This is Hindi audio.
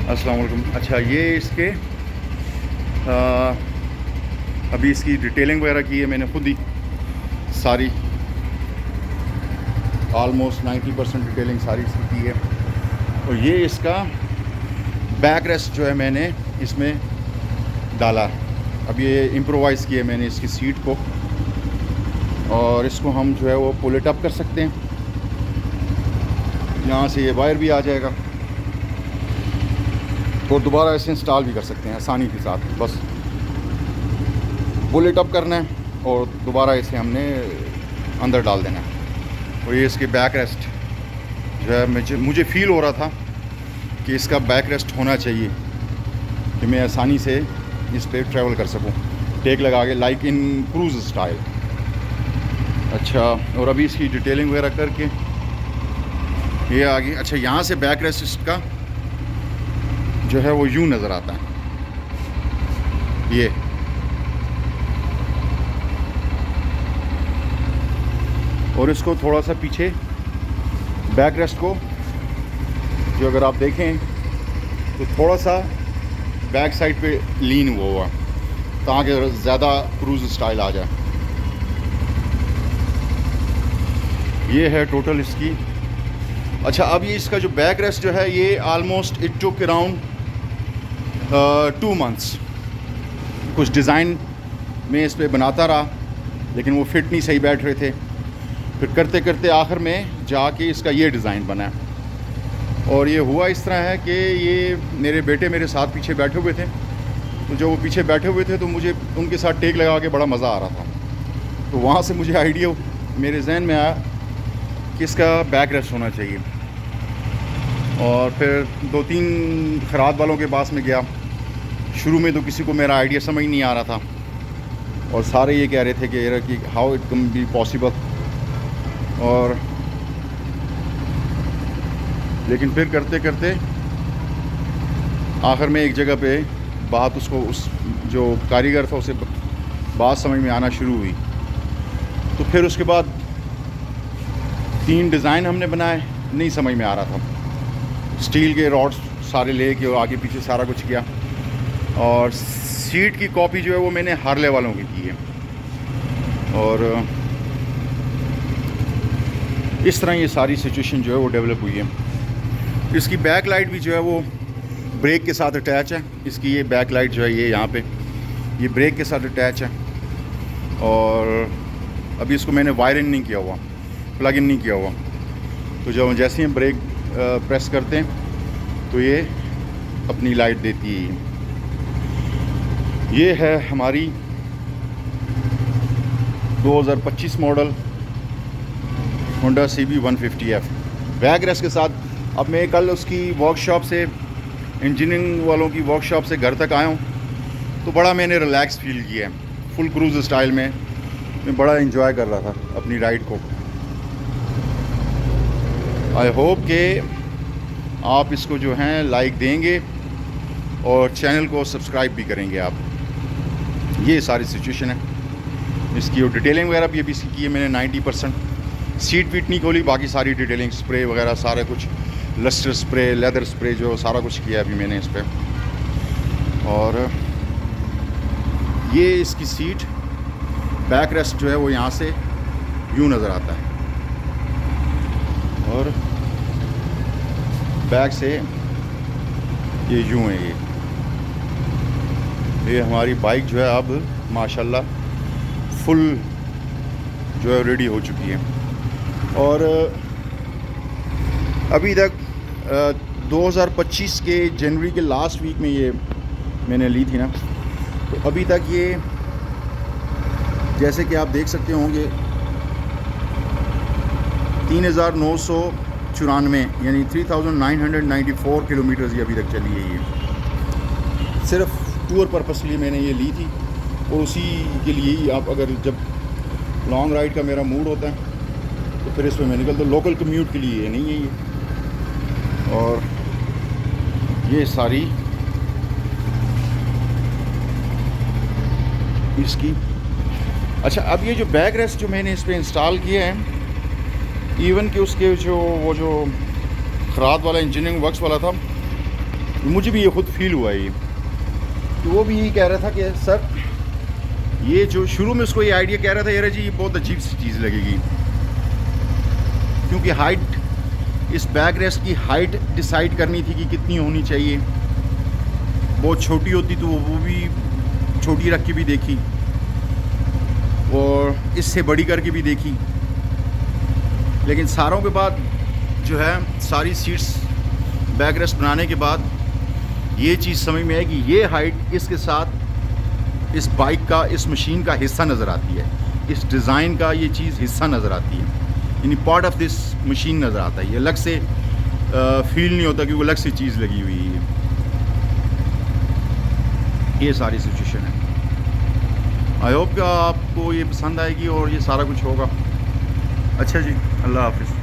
अस्सलाम वालेकुम। अच्छा, ये इसके अभी इसकी डिटेलिंग वगैरह की है मैंने खुद ही सारी, ऑलमोस्ट 90% डिटेलिंग सारी इसकी की है। और ये इसका बैक रेस्ट जो है मैंने इसमें डाला। अब ये इम्प्रोवाइज़ किया मैंने इसकी सीट को, और इसको हम जो है वो पुल इट अप कर सकते हैं। यहाँ से ये वायर भी आ जाएगा और दोबारा इसे इंस्टॉल भी कर सकते हैं आसानी के साथ। बस पुल इट अप करना है और दोबारा इसे हमने अंदर डाल देना है। और ये इसके बैक रेस्ट जो है मुझे फ़ील हो रहा था कि इसका बैक रेस्ट होना चाहिए कि मैं आसानी से इस पर ट्रैवल कर सकूं, टेक लगा के, लाइक इन क्रूज़ स्टाइल। अच्छा, और अभी इसकी डिटेलिंग वगैरह करके ये आ गई। अच्छा, यहाँ से बैक रेस्ट इसका जो है वो यूँ नज़र आता है, ये और इसको थोड़ा सा पीछे बैक रेस्ट को जो अगर आप देखें तो थोड़ा सा बैक साइड पे लीन हुआ ताकि ज़्यादा क्रूज़ स्टाइल आ जाए। ये है टोटल इसकी। अच्छा, अब ये इसका जो बैक रेस्ट जो है ये almost it took around 2 months। कुछ डिज़ाइन में इस पर बनाता रहा लेकिन वो फिट नहीं सही बैठ रहे थे। फिर करते करते आखिर में जाके इसका ये डिज़ाइन बना। और ये हुआ इस तरह है कि ये मेरे बेटे मेरे साथ पीछे बैठे हुए थे, तो जब वो पीछे बैठे हुए थे तो मुझे उनके साथ टेक लगा के बड़ा मज़ा आ रहा था। तो वहाँ से मुझे आइडिया मेरे जहन में आया कि इसका बैक रेस्ट होना चाहिए। और फिर 2-3 खराद वालों के पास में गया। शुरू में तो किसी को मेरा आइडिया समझ नहीं आ रहा था और सारे ये कह रहे थे कि how it can be possible. और लेकिन फिर करते करते आखिर में एक जगह पे बात उसको, उस जो कारीगर था उसे बात समझ में आना शुरू हुई। तो फिर उसके बाद 3 डिज़ाइन हमने बनाए, नहीं समझ में आ रहा था। स्टील के रॉड्स सारे ले के और आगे पीछे सारा कुछ किया। और सीट की कॉपी जो है वो मैंने हार्ले वालों की है। और इस तरह ये सारी सिचुएशन जो है वो डेवलप हुई है। इसकी बैक लाइट भी जो है वो ब्रेक के साथ अटैच है। इसकी ये बैक लाइट जो है ये यहाँ पे ये ब्रेक के साथ अटैच है। और अभी इसको मैंने वायर इन नहीं किया हुआ, प्लग इन नहीं किया हुआ। तो जब जैसे ही हम ब्रेक प्रेस करते हैं तो ये अपनी लाइट देती है। ये है हमारी 2025 model Honda CB 150F back rest के साथ। अब मैं कल उसकी वर्कशॉप से, इंजीनियरिंग वालों की वर्कशॉप से घर तक आया हूँ तो बड़ा मैंने रिलैक्स फील किया है। फुल क्रूज़ स्टाइल में मैं बड़ा एंजॉय कर रहा था अपनी राइड को। आई होप कि आप इसको जो हैं लाइक देंगे और चैनल को सब्सक्राइब भी करेंगे आप। ये सारी सिचुएशन है इसकी। और डिटेलिंग वगैरह भी अभी इसकी की है मैंने 90%। सीट वीट नहीं खोली, बाकी सारी डिटेलिंग, स्प्रे वगैरह सारा कुछ, लस्टर स्प्रे, लेदर स्प्रे जो सारा कुछ किया अभी मैंने इस पर। और ये इसकी सीट बैक रेस्ट जो है वो यहाँ से यूँ नज़र आता है और बैक से ये यूँ है। ये हमारी बाइक जो है अब माशाल्लाह फुल जो है रेडी हो चुकी है। और अभी तक 2025 के जनवरी के लास्ट वीक में ये मैंने ली थी ना, तो अभी तक ये जैसे कि आप देख सकते होंगे 3994 यानी 3994 किलोमीटर्स ये अभी तक चली है। ये सिर्फ टूर पर्पस के लिए मैंने ये ली थी और उसी के लिए ही आप, अगर जब लॉन्ग राइड का मेरा मूड होता है तो फिर इसमें मैं निकलता हूँ। लोकल कम्यूट के लिए ये नहीं है ये। और ये सारी इसकी। अच्छा, अब ये जो बैक रेस्ट जो मैंने इस पर इंस्टॉल किए हैं, इवन कि उसके जो वो जो खराद वाला इंजीनियरिंग वर्क्स वाला था मुझे भी ये खुद फील हुआ है ये, तो वो भी यही कह रहा था कि सर ये जो शुरू में उसको ये आइडिया कह रहा था यार जी ये बहुत अजीब सी चीज़ लगेगी, क्योंकि हाइट, इस बैक रेस्ट की हाइट डिसाइड करनी थी कि कितनी होनी चाहिए। बहुत छोटी होती तो वो भी छोटी रख के भी देखी और इससे बड़ी करके भी देखी, लेकिन सारों के बाद जो है सारी सीट्स बैक रेस्ट बनाने के बाद ये चीज़ समझ में आई कि ये हाइट इसके साथ इस बाइक का, इस मशीन का हिस्सा नज़र आती है, इस डिज़ाइन का ये चीज़ हिस्सा नज़र आती है, यानी पार्ट ऑफ दिस मशीन नज़र आता है। ये अलग से फील नहीं होता कि वो अलग सी चीज़ लगी हुई है। ये सारी सिचुएशन है। आई होप कि आपको ये पसंद आएगी और ये सारा कुछ होगा। अच्छा जी, अल्लाह हाफिज़।